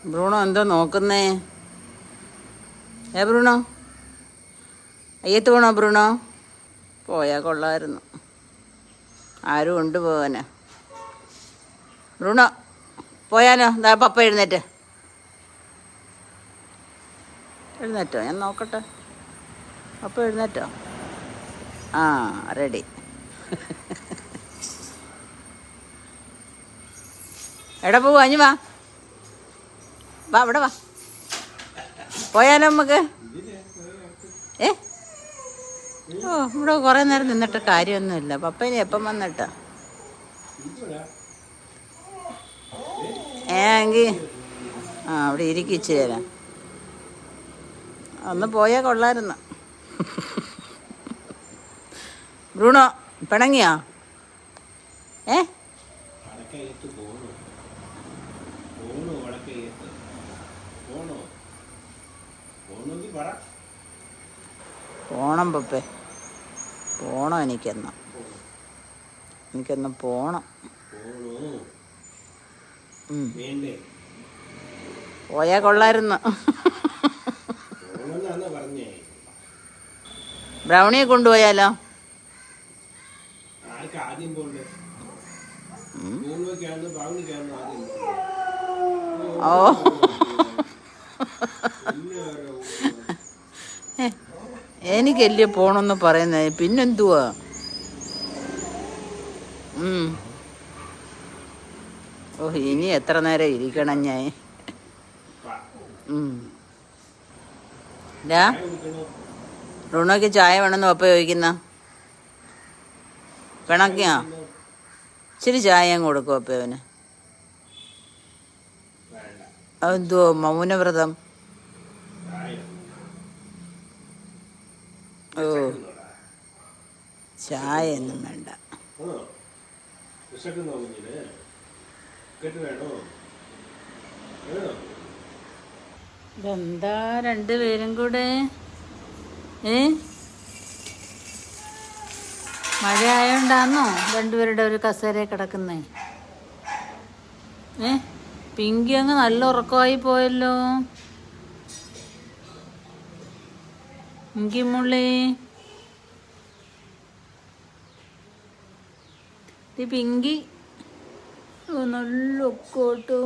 Bruno എന്തോ നോക്കുന്നേ? Bruno, അയ്യത്ത് പോണോ ബ്രൂണോ? പോയാ കൊള്ളായിരുന്നു. ആരും കൊണ്ടുപോകാനാ? ബ്രൂണോ പോയാലോ? എന്താ പപ്പ എഴുന്നേറ്റോ? ഞാൻ നോക്കട്ടെ. പപ്പ എഴുന്നേറ്റോ? ആ, റെഡി. എവിടെ പോവാ? അഞ്ഞു വാ, ഇവിടെ വാ. പോയാലോ നമുക്ക്? ഓ, ഇവിടെ കുറേ നേരം നിന്നിട്ട് കാര്യമൊന്നുമില്ല. പപ്പ ഇനി എപ്പം വന്നിട്ടാ? എങ്കിൽ അവിടെ ഇരിക്കും ഇച്ചിരി നേരം. ഒന്ന് പോയാൽ കൊള്ളായിരുന്നു. ബ്രൂണോ പിണങ്ങിയോ? പോണം പപ്പേ, പോണം. എനിക്കൊന്ന് പോണം. പോയാ കൊള്ളായിരുന്നു. ബ്രൗണിയെ കൊണ്ടുപോയാലോ? ഓ, എനിക്കല്ലേ പോണമെന്ന് പറയുന്നത്, പിന്നെന്തുവാ? ഓ, ഇനി എത്ര നേരം ഇരിക്കണം ഞാൻ? റുണോയ്ക്ക് ചായ വേണമെന്ന് പപ്പ ചോദിക്കുന്ന പിണക്കിയോ? ഇച്ചിരി ചായയും കൊടുക്കും അപ്പ അവന്. അതെന്തുവോ മൗനവ്രതം? ഓ, ചായ ഒന്നും വേണ്ട. ഇതെന്താ രണ്ടുപേരും കൂടെ? മഴ ആയോണ്ടാന്നോ രണ്ടുപേരുടെ ഒരു കസേര കിടക്കുന്നേ? പിങ്കി അങ്ങ് നല്ല ഉറക്കമായി പോയല്ലോ. പിങ്കി മുള്ളി, പിങ്കി നല്ല ഒക്കോട്ടോ.